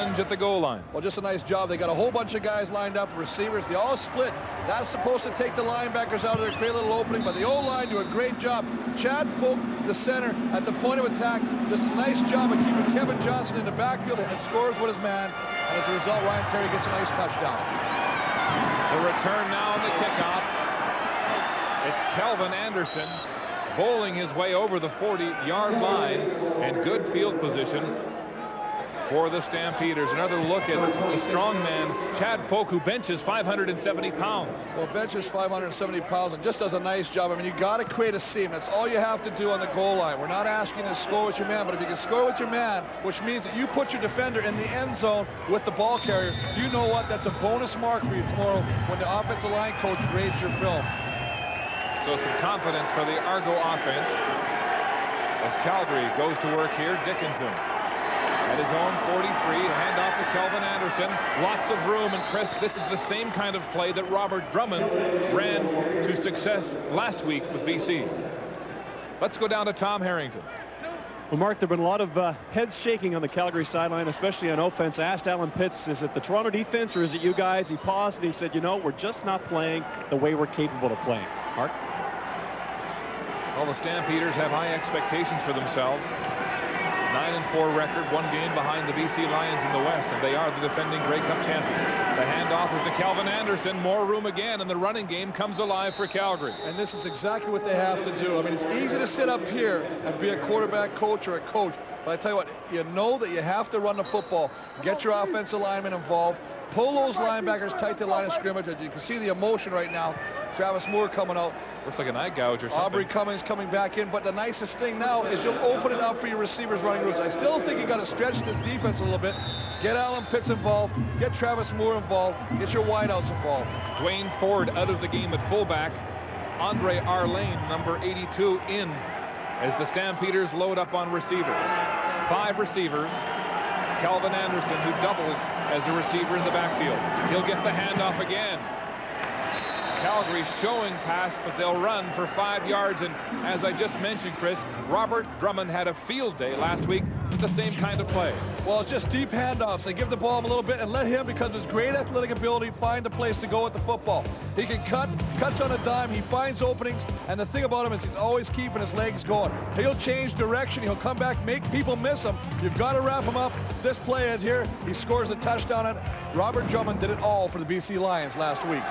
at the goal line. Well, just a nice job. They got a whole bunch of guys lined up, receivers. They all split. That's supposed to take the linebackers out of there, create a little opening, but the O-line do a great job. Chad Folk, the center, at the point of attack, just a nice job of keeping Kevin Johnson in the backfield and scores with his man. And as a result, Ryan Terry gets a nice touchdown. The return now on the kickoff. It's Kelvin Anderson bowling his way over the 40-yard line, and good field position for the Stampeders. Another look at the strong man, Chad Folk, who benches 570 pounds. Well, benches 570 pounds and just does a nice job. I mean, you got to create a seam. That's all you have to do on the goal line. We're not asking to score with your man, but if you can score with your man, which means that you put your defender in the end zone with the ball carrier, you know what? That's a bonus mark for you tomorrow when the offensive line coach grades your film. So some confidence for the Argo offense as Calgary goes to work here. Dickinson at his own 43, hand off to Kelvin Anderson. Lots of room, and Chris, this is the same kind of play that Robert Drummond ran to success last week with BC. Let's go down to Tom Harrington. Well, Mark, there have been a lot of heads shaking on the Calgary sideline, especially on offense. I asked Alan Pitts, is it the Toronto defense or is it you guys? He paused and he said, you know, we're just not playing the way we're capable of playing. Mark? Well, the Stampeders have high expectations for themselves. 9-4 record, one game behind the BC Lions in the West, and they are the defending Grey Cup champions. The handoff is to Kelvin Anderson. More room again, and the running game comes alive for Calgary. And this is exactly what they have to do. I mean, it's easy to sit up here and be a quarterback coach or a coach, but I tell you what, you know that you have to run the football, get your offensive linemen involved, pull those linebackers tight to the line of scrimmage. As you can see the emotion right now. Travis Moore coming out. Looks like an eye gouge or something. Aubrey Cummings coming back in, but the nicest thing now is you'll open it up for your receivers running routes. I still think you got to stretch this defense a little bit. Get Alan Pitts involved, get Travis Moore involved, get your wideouts involved. Dwayne Ford out of the game at fullback. Andre Arlane, number 82, in as the Stampeders load up on receivers. 5 receivers. Kelvin Anderson, who doubles as a receiver in the backfield. He'll get the handoff again. Calgary showing pass, but they'll run for 5 yards. And as I just mentioned, Chris, Robert Drummond had a field day last week with the same kind of play. Well, it's just deep handoffs. They give the ball a little bit and let him, because of his great athletic ability, find the place to go with the football. He can cuts on a dime, he finds openings, and the thing about him is he's always keeping his legs going. He'll change direction, he'll come back, make people miss him. You've got to wrap him up. This play is here. He scores a touchdown, and Robert Drummond did it all for the BC Lions last week.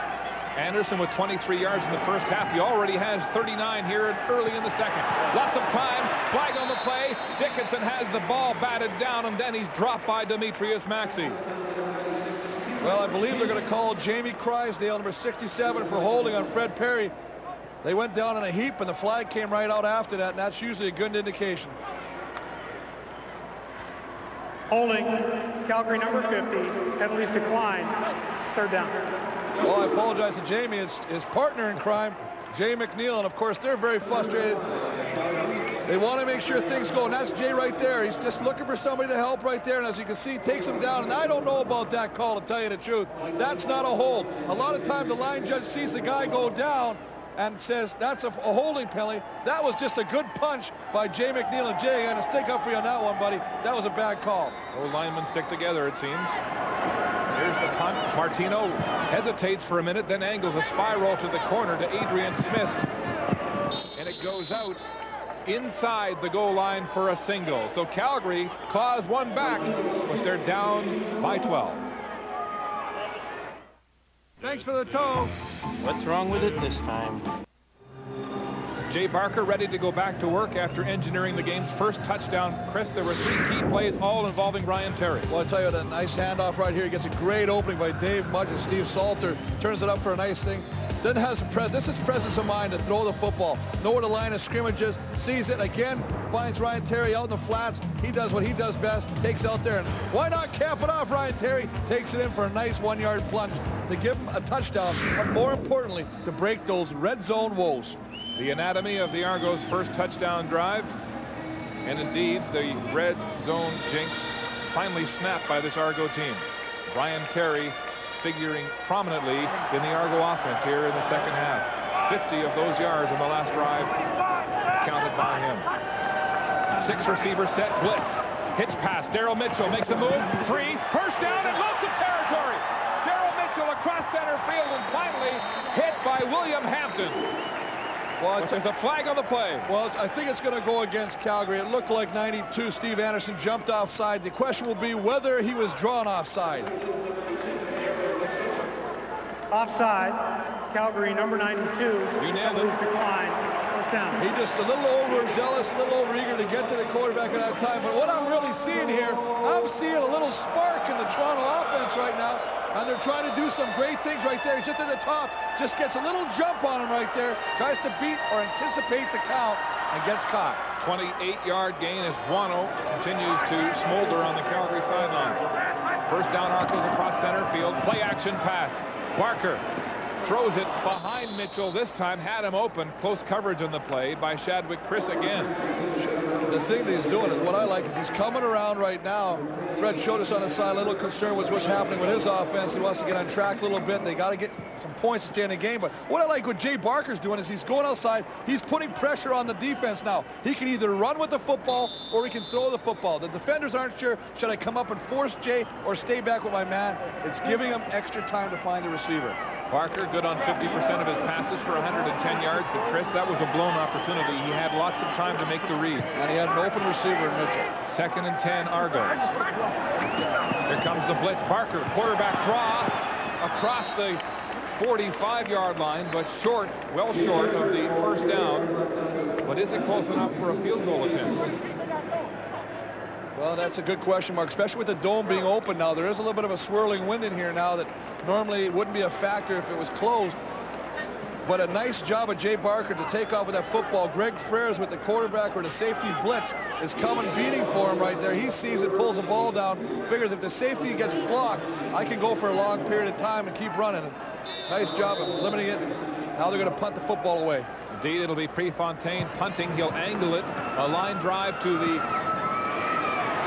Anderson with 23 yards in the first half. He already has 39 here early in the second. Lots of time. Flag on the play. Dickinson has the ball batted down, and then he's dropped by Demetrius Maxey. Well, I believe they're going to call Jamie Crysdale, number 67, for holding on Fred Perry. They went down in a heap, and the flag came right out after that, and that's usually a good indication. Holding, Calgary number 50, penalties decline. It's third down. Well, I apologize to Jamie, his partner in crime, Jay McNeil, and of course they're very frustrated. They want to make sure things go, and that's Jay right there. He's just looking for somebody to help right there, and as you can see, takes him down. And I don't know about that call, to tell you the truth. That's not a hold. A lot of times the line judge sees the guy go down and says that's a holding penalty. That was just a good punch by Jay McNeil, and Jay, I'm going to stick up for you on that one, buddy. That was a bad call. Both linemen stick together, it seems. Here's the punt. Martino hesitates for a minute, then angles a spiral to the corner to Adrian Smith. And it goes out inside the goal line for a single. So Calgary claws one back, but they're down by 12. Thanks for the toe. What's wrong with it this time? Jay Barker ready to go back to work after engineering the game's first touchdown. Chris, there were 3 key plays, all involving Ryan Terry. Well, I tell you, that nice handoff right here. He gets a great opening by Dave Mudge, and Steve Salter turns it up for a nice thing. Then has this is presence of mind to throw the football. Know where the line of scrimmage is, sees it again, finds Ryan Terry out in the flats. He does what he does best, takes out there, and why not cap it off? Ryan Terry takes it in for a nice 1-yard plunge to give him a touchdown, but more importantly, to break those red zone woes. The anatomy of the Argos' first touchdown drive, and indeed the red zone jinx finally snapped by this Argo team. Ryan Terry figuring prominently in the Argo offense here in the second half. 50 of those yards on the last drive counted by him. 6 receiver set blitz. Pitch pass. Daryl Mitchell makes a move. Free. First down and lots of territory. Daryl Mitchell across center field and finally hit by William Hampton. Well, But there's a flag on the play. Well, I think it's going to go against Calgary. It looked like 92. Steve Anderson jumped offside. The question will be whether he was drawn offside. Offside. Calgary number 92. You nailed it. Decline. First down. He just a little overzealous, a little overeager to get to the quarterback at that time. But what I'm really seeing here, I'm seeing a little spark in the Toronto offense right now. And they're trying to do some great things right there. He's just at the top. Just gets a little jump on him right there. Tries to beat or anticipate the count and gets caught. 28-yard gain as Guano continues to smolder on the Calgary sideline. First down, Arcos across center field. Play action pass. Barker throws it behind Mitchell. This time had him open. Close coverage on the play by Shadwick Chris again. The thing that he's doing is what I like is he's coming around right now. Fred showed us on the side a little concern with what's happening with his offense. He wants to get on track a little bit. They got to get some points to stay in the game. But what I like what Jay Barker's doing is he's going outside. He's putting pressure on the defense now. He can either run with the football or he can throw the football. The defenders aren't sure, should I come up and force Jay or stay back with my man? It's giving him extra time to find the receiver. Barker good on 50% of his passes for 110 yards, but Chris, that was a blown opportunity. He had lots of time to make the read. And he had an open receiver in Mitchell. 2nd and 10, Argos. Here comes the blitz. Barker, quarterback draw across the 45-yard line, but short, well short of the first down. But is it close enough for a field goal attempt? Well, that's a good question mark, especially with the dome being open now. There is a little bit of a swirling wind in here now that normally wouldn't be a factor if it was closed. But a nice job of Jay Barker to take off with that football. Greg Freres with the quarterback or the safety blitz is coming beating for him right there. He sees it, pulls the ball down, figures if the safety gets blocked, I can go for a long period of time and keep running. Nice job of limiting it. Now they're going to punt the football away. Indeed, it'll be Prefontaine punting. He'll angle it. A line drive to the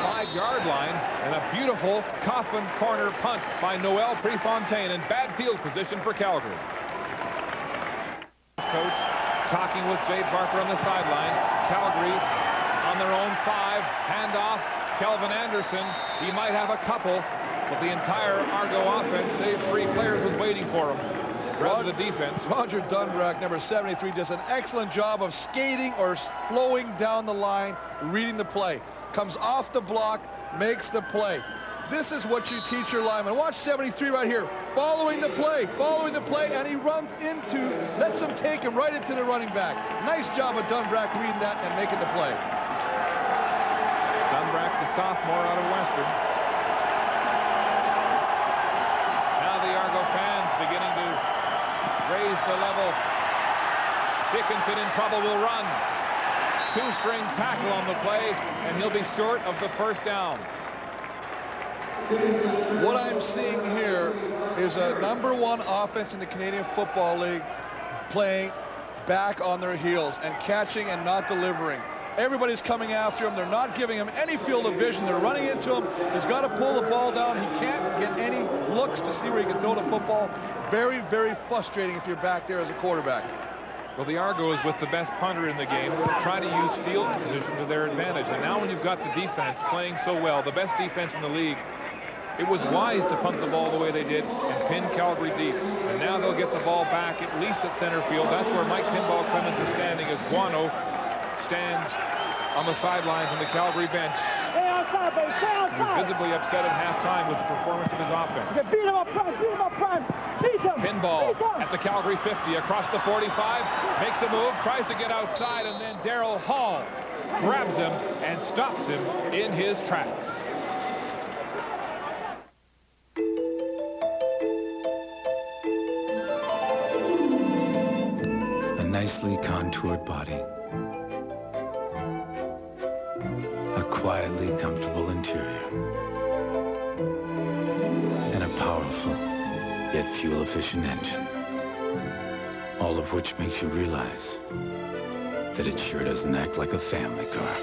5-yard line, and a beautiful coffin corner punt by Noel Prefontaine in bad field position for Calgary. Coach talking with Jay Barker on the sideline. Calgary on their own 5. Handoff. Kelvin Anderson. He might have a couple, but the entire Argo offense, save 3 players, was waiting for him. Rather the defense. Roger Dunbrack, number 73, does an excellent job of skating or flowing down the line, reading the play. Comes off the block, makes the play. This is what you teach your linemen. Watch 73 right here, following the play, and he runs into, lets them take him right into the running back. Nice job of Dunbrack reading that and making the play. Dunbrack, the sophomore out of Western. Now the Argo fans beginning to raise the level. Dickinson in trouble, will run. 2-string tackle on the play, and he'll be short of the first down. What I'm seeing here is a #1 offense in the Canadian Football League playing back on their heels and catching and not delivering. Everybody's coming after him. They're not giving him any field of vision. They're running into him. He's got to pull the ball down. He can't get any looks to see where he can throw the football. Very, very frustrating if you're back there as a quarterback. Well, the Argos, with the best punter in the game, try to use field position to their advantage. And now when you've got the defense playing so well, the best defense in the league, it was wise to punt the ball the way they did and pin Calgary deep. And now they'll get the ball back at least at center field. That's where Mike Pinball Clemens is standing as Guano stands on the sidelines on the Calgary bench. He was visibly upset at halftime with the performance of his offense. Beat him up front, beat him up front. Beat him. Pinball at the Calgary 50 across the 45, makes a move, tries to get outside, and then Darryl Hall grabs him and stops him in his tracks. A nicely contoured body. A quietly comfortable interior. And a powerful, yet fuel-efficient engine. All of which makes you realize that it sure doesn't act like a family car.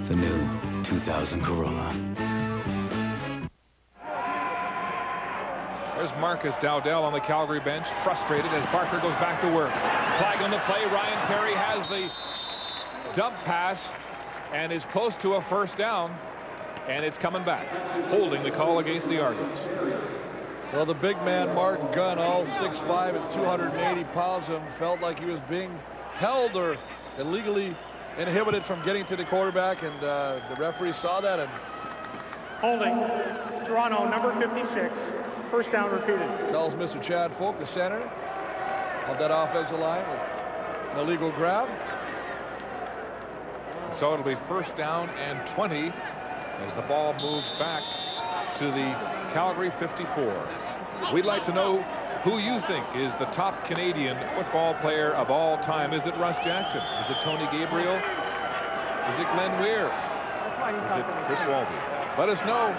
The new 2000 Corolla. There's Marcus Dowdell on the Calgary bench, frustrated as Barker goes back to work. Flag on the play. Ryan Terry has the dump pass and is close to a first down, and it's coming back, holding the call against the Argonauts. Well, the big man, Martin Gunn, all 6'5" and 280 pounds of him, felt like he was being held or illegally inhibited from getting to the quarterback, and the referee saw that and Holding. Toronto, number 56. First down repeated. tells Mr. Chad Folk, the center of that offensive line, with an illegal grab. So it'll be first down and 20 as the ball moves back to the Calgary 54. We'd like to know who you think is the top Canadian football player of all time. Is it Russ Jackson? Is it Tony Gabriel? Is it Glenn Weir? Is it Chris Walby? Let us know.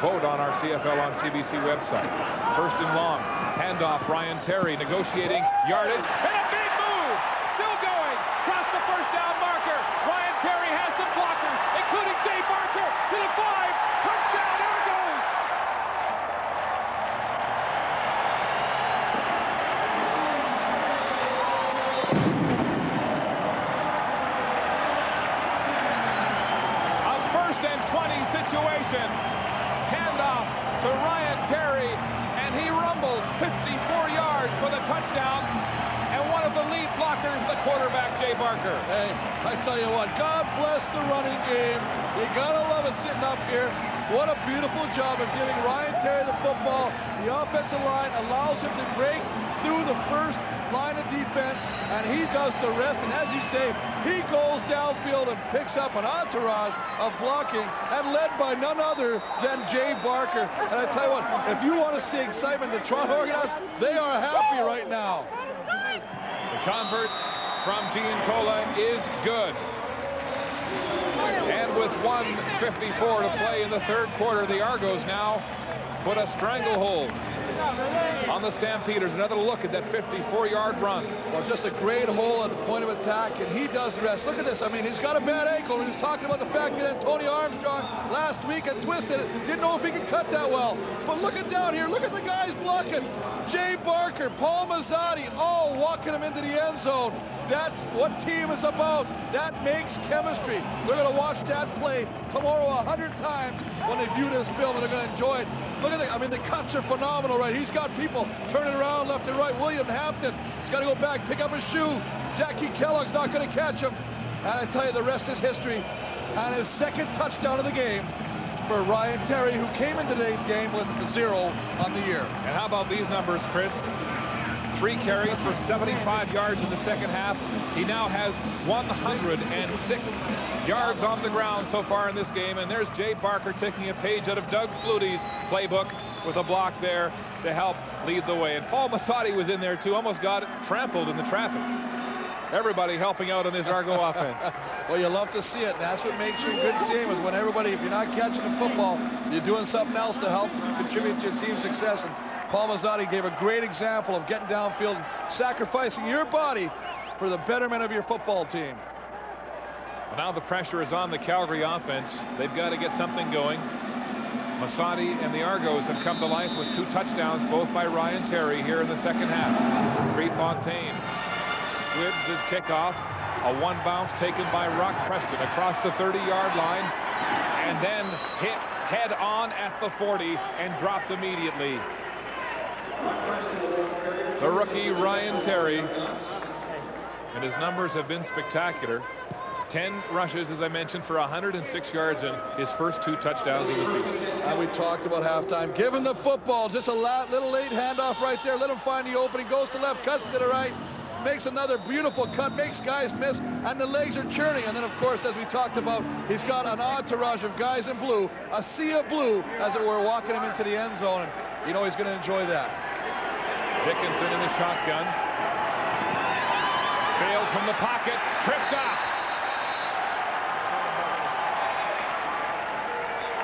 Vote on our CFL on CBC website. First and long. Handoff. Ryan Terry negotiating yardage. And a big move. Still going. Cross the first down marker. Ryan Terry has some blockers, including Jay Barker to the 5. Touchdown. Argos. A first and 20 situation. Handoff to Ryan Terry, and he rumbles 54 yards for the touchdown. And one of the lead blockers, the quarterback, Jay Barker. Hey, I tell you what, God bless the running game. You gotta love it sitting up here. What a beautiful job of giving Ryan Terry the football. The offensive line allows him to break through the first line of defense, and he does the rest. And as you say, he goes downfield and picks up an entourage of blocking, and led by none other than Jay Barker. And I tell you what, if you want to see excitement, the Toronto Argonauts, they are happy right now. The convert from Giancola is good. And with 1:54 to play in the third quarter, the Argos now put a stranglehold on the Stampeders. Another look at that 54-yard run. Well, just a great hole at the point of attack, and he does the rest. Look at this. I mean, he's got a bad ankle. He was talking about the fact that Antonio Armstrong last week had twisted it. Didn't know if he could cut that well. But look at down here. Look at the guys blocking. Jay Barker, Paul Mazzotti, all walking him into the end zone. That's what team is about. That makes chemistry. They're going to watch that play tomorrow 100 times when they view this film, and they're going to enjoy it. Look at I mean, the cuts are phenomenal, right? He's got people turning around left and right. William Hampton, he's got to go back, pick up his shoe. Jackie Kellogg's not going to catch him. And I tell you, the rest is history. And his second touchdown of the game for Ryan Terry, who came in today's game with 0 on the year. And how about these numbers, Chris? 3 carries for 75 yards in the second half. He now has 106 yards on the ground so far in this game. And there's Jay Barker taking a page out of Doug Flutie's playbook with a block there to help lead the way. And Paul Mazzotti was in there too, almost got trampled in the traffic. Everybody helping out on this Argo offense. Well, you love to see it. And that's what makes you a good team, is when everybody, if you're not catching the football, you're doing something else to help contribute to your team's success. And Paul Mazzotti gave a great example of getting downfield and sacrificing your body for the betterment of your football team. Well, now the pressure is on the Calgary offense. They've got to get something going. Mazzotti and the Argos have come to life with 2 touchdowns, both by Ryan Terry here in the second half. Prefontaine squibs his kickoff. A one bounce taken by Rock Preston across the 30-yard line, and then hit head on at the 40 and dropped immediately. The rookie Ryan Terry, and his numbers have been spectacular. 10 rushes, as I mentioned, for 106 yards in his first 2 touchdowns of the season. And we talked about halftime. Give him the football. Just a little late handoff right there. Let him find the opening. Goes to left, cuts to the right. Makes another beautiful cut. Makes guys miss. And the legs are churning. And then, of course, as we talked about, he's got an entourage of guys in blue. A sea of blue, as it were, walking him into the end zone. And you know he's going to enjoy that. Dickinson in the shotgun. Fails from the pocket. Tripped up.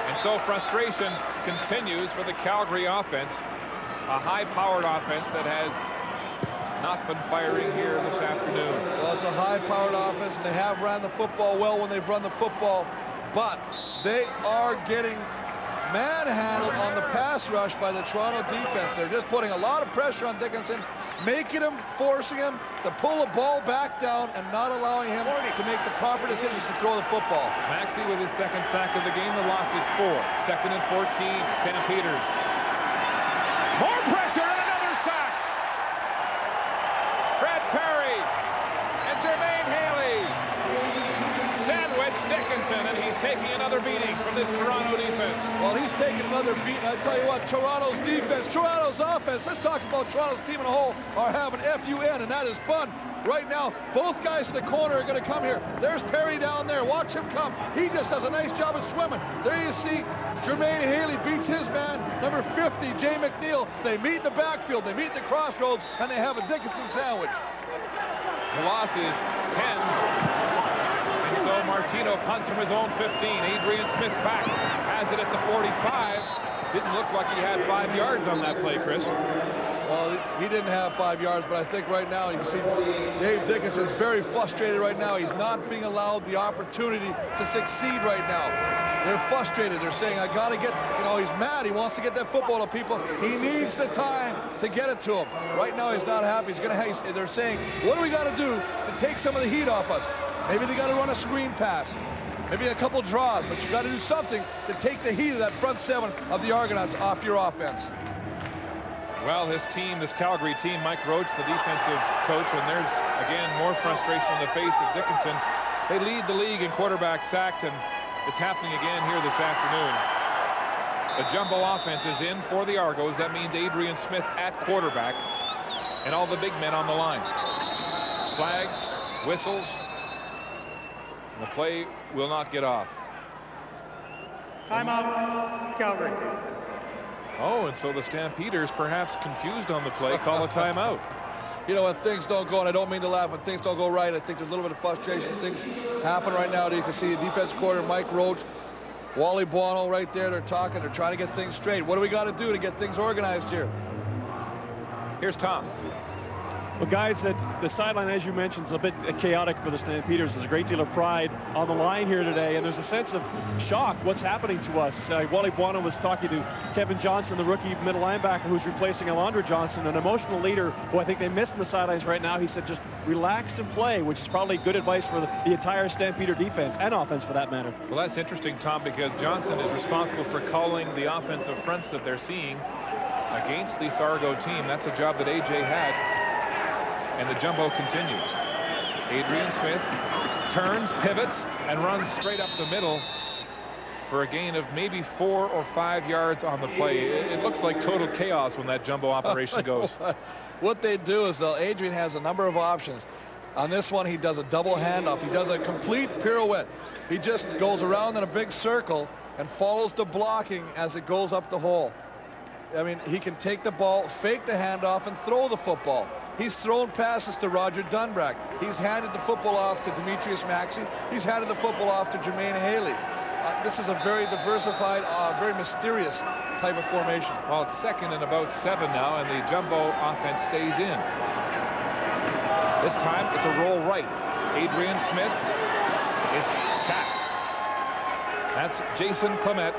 And so frustration continues for the Calgary offense. A high-powered offense that has not been firing here this afternoon. Well, it's a high-powered offense, and they have ran the football well when they've run the football, but they are getting manhandled on the pass rush by the Toronto defense. They're just putting a lot of pressure on Dickinson, making him, forcing him to pull the ball back down and not allowing him to make the proper decisions to throw the football. Maxey with his second sack of the game. The loss is 4. 2nd and 14. Stampeders. More pressure and another sack. Fred Perry and Jermaine Haley sandwich Dickinson, and he's taking another beating from this Toronto defense. Well, he's taking another beat. I tell you what, Toronto's defense, Toronto's offense, let's talk about Toronto's team in a whole, are having FUN, and that is fun. Right now, both guys in the corner are going to come here. There's Perry down there. Watch him come. He just does a nice job of swimming. There you see Jermaine Haley beats his man, number 50, Jay McNeil. They meet in the backfield. They meet in the crossroads, and they have a Dickinson sandwich. The loss is 10. And so Martino punts from his own 15. Adrian Smith back. Has it at the 45. Didn't look like he had 5 yards on that play, Chris. Well, he didn't have 5 yards, but I think right now you can see Dave Dickinson's very frustrated right now. He's not being allowed the opportunity to succeed right now. They're frustrated. They're saying, I got to get, he's mad. He wants to get that football to people. He needs the time to get it to him. Right now, he's not happy. They're saying, what do we got to do to take some of the heat off us? Maybe they got to run a screen pass. Maybe a couple draws, but you got to do something to take the heat of that front 7 of the Argonauts off your offense. Well, this Calgary team, Mike Roach, the defensive coach, and there's, again, more frustration on the face of Dickinson. They lead the league in quarterback sacks, and it's happening again here this afternoon. The jumbo offense is in for the Argos. That means Adrian Smith at quarterback and all the big men on the line. Flags, whistles, and the play will not get off. Timeout, Calgary. Oh, and so the Stampeders, perhaps confused on the play, call a timeout. When things don't go, and I don't mean to laugh, when things don't go right, I think there's a little bit of frustration. Things happen right now. You can see the defense coordinator, Mike Roach, Wally Bono right there. They're talking. They're trying to get things straight. What do we got to do to get things organized here? Here's Tom. Well, guys, the sideline, as you mentioned, is a bit chaotic for the Stampeders. There's a great deal of pride on the line here today, and there's a sense of shock. What's happening to us? Wally Buono was talking to Kevin Johnson, the rookie middle linebacker who's replacing Alondra Johnson, an emotional leader who I think they miss in the sidelines right now. He said just relax and play, which is probably good advice for the entire Stampeder defense and offense for that matter. Well, that's interesting, Tom, because Johnson is responsible for calling the offensive fronts that they're seeing against the Argo team. That's a job that AJ had. And the jumbo continues. Adrian Smith turns, pivots, and runs straight up the middle for a gain of maybe 4 or 5 yards on the play. It looks like total chaos when that jumbo operation goes. What they do is, Adrian has a number of options. On this one, he does a double handoff. He does a complete pirouette. He just goes around in a big circle and follows the blocking as it goes up the hole. I mean, he can take the ball, fake the handoff, and throw the football. He's thrown passes to Roger Dunbrack. He's handed the football off to Demetrius Maxey. He's handed the football off to Jermaine Haley. This is a very diversified, very mysterious type of formation. Well, it's 2nd and about 7 now, and the jumbo offense stays in. This time, it's a roll right. Adrian Smith is sacked. That's Jason Clement,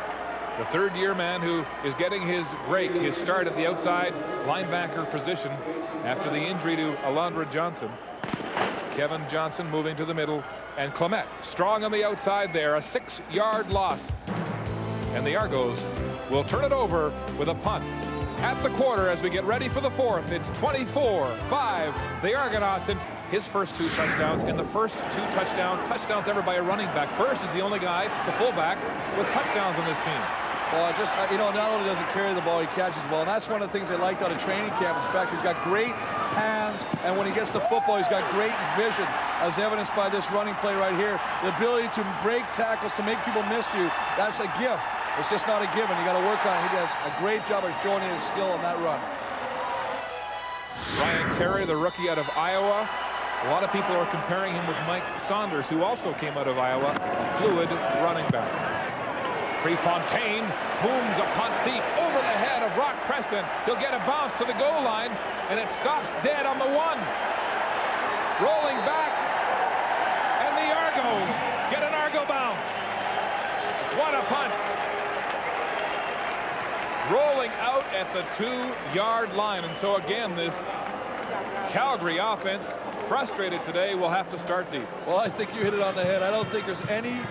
the third-year man who is getting his break, his start at the outside linebacker position after the injury to Alondra Johnson. Kevin Johnson moving to the middle, and Clement strong on the outside there, a 6-yard loss. And the Argos will turn it over with a punt at the quarter as we get ready for the 4th. It's 24-5. The Argonauts in his first 2 touchdowns, and the first 2 touchdowns ever by a running back. Burris is the only guy, the fullback, with touchdowns on this team. Well, not only does he carry the ball, he catches the ball. And that's one of the things they liked out of training camp is the fact he's got great hands, and when he gets the football, he's got great vision, as evidenced by this running play right here. The ability to break tackles, to make people miss you, that's a gift. It's just not a given. You got to work on it. He does a great job of showing his skill on that run. Ryan Terry, the rookie out of Iowa. A lot of people are comparing him with Mike Saunders, who also came out of Iowa, a fluid running back. Prefontaine booms a punt deep over the head of Brock Preston. He'll get a bounce to the goal line, and it stops dead on the 1. Rolling back, and the Argos get an Argo bounce. What a punt. Rolling out at the 2-yard line. And so again, this Calgary offense, frustrated today, will have to start deep. Well, I think you hit it on the head. I don't think there's any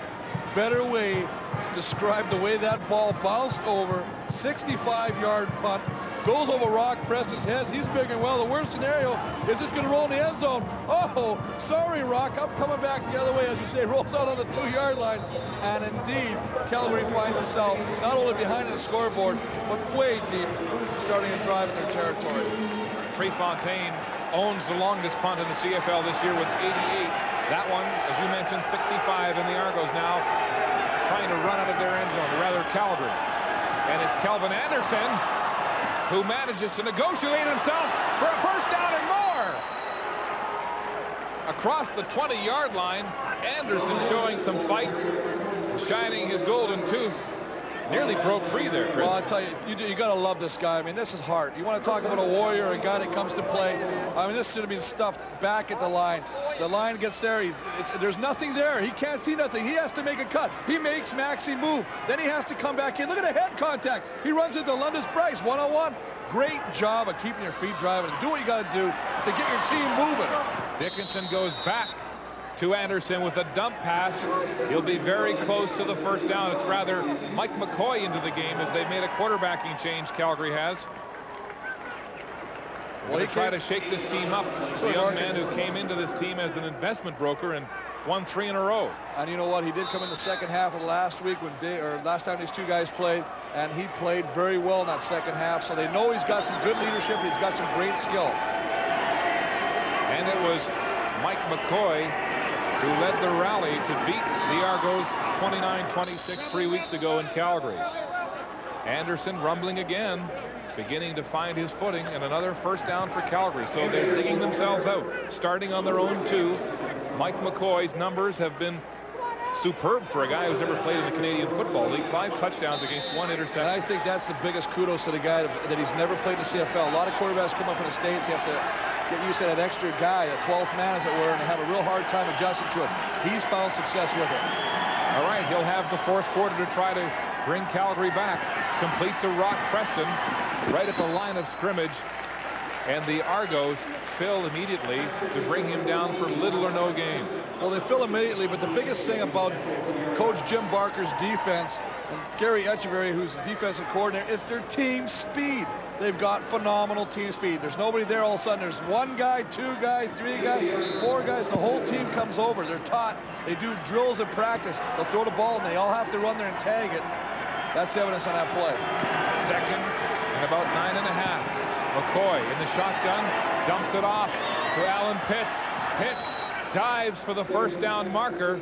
better way to describe the way that ball bounced over. 65-yard punt. Goes over Rock Preston's heads. He's figuring, well, the worst scenario is just going to roll in the end zone. Oh, sorry, Rock. I'm coming back the other way, as you say. Rolls out on the 2-yard line. And indeed, Calgary finds itself not only behind the scoreboard, but way deep, starting a drive in their territory. Prefontaine owns the longest punt in the CFL this year with 88. That one, as you mentioned, 65, and the Argos now trying to run out of their end zone, or rather Calgary. And it's Kelvin Anderson who manages to negotiate himself for a first down and more. Across the 20-yard line, Anderson showing some fight, shining his golden tooth. Nearly broke free there, Chris. Well, I tell you, you got to love this guy. I mean, this is hard. You want to talk about a warrior, a guy that comes to play. I mean, this should have been stuffed back at the line. The line gets there. There's nothing there. He can't see nothing. He has to make a cut. He makes Maxey move. Then he has to come back in. Look at the head contact. He runs into London's Price one-on-one. Great job of keeping your feet driving and do what you got to do to get your team moving. Dickinson goes back to Anderson with a dump pass. He'll be very close to the first down. It's rather Mike McCoy into the game as they've made a quarterbacking change, Calgary has. Well, they try to shake this team up. The young man who came into this team as an investment broker and won 3 in a row. And you know what? He did come in the second half of last week last time these two guys played, and he played very well in that second half. So they know he's got some good leadership. He's got some great skill. And it was Mike McCoy who led the rally to beat the Argos 29-26 3 weeks ago in Calgary. Anderson rumbling again, beginning to find his footing, and another first down for Calgary. So they're digging themselves out, starting on their own 2. Mike McCoy's numbers have been superb for a guy who's never played in the Canadian Football League. 5 touchdowns against 1 interception. And I think that's the biggest kudos to the guy that he's never played in the CFL. A lot of quarterbacks come up in the States. You have to get used to that extra guy, that 12th man, as it were, and they have a real hard time adjusting to it. He's found success with it. All right, he'll have the fourth quarter to try to bring Calgary back. Complete to Rock Preston, right at the line of scrimmage. And the Argos fill immediately to bring him down for little or no gain. Well, they fill immediately, but the biggest thing about Coach Jim Barker's defense and Gary Echeverry, who's the defensive coordinator, is their team speed. They've got phenomenal team speed. There's nobody there all of a sudden. There's 1 guy, 2 guys, 3 guys, 4 guys. The whole team comes over. They're taught. They do drills in practice. They'll throw the ball, and they all have to run there and tag it. That's evidence on that play. Second and about 9.5. McCoy in the shotgun, dumps it off to Alan Pitts. Pitts dives for the first down marker,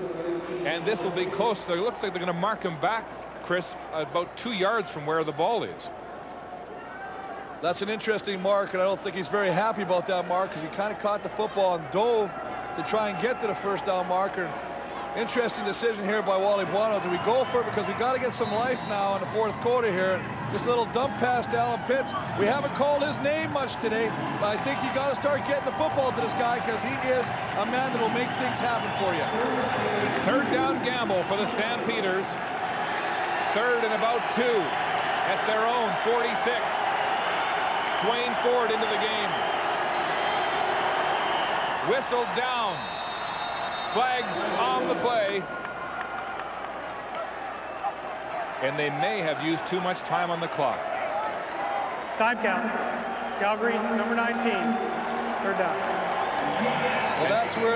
and this will be close. So it looks like they're going to mark him back, Chris, about 2 yards from where the ball is. That's an interesting mark, and I don't think he's very happy about that mark because he kind of caught the football and dove to try and get to the first down marker. Interesting decision here by Wally Buono. Do we go for it? Because we got to get some life now in the fourth quarter here. Just a little dump pass to Alan Pitts. We haven't called his name much today, but I think you got to start getting the football to this guy because he is a man that will make things happen for you. Third down gamble for the Stampeders. Third and about 2 at their own 46. Dwayne Ford into the game. Whistled down. Flags on the play. And they may have used too much time on the clock. Time count. Calgary, number 19. Third down. Well, that's where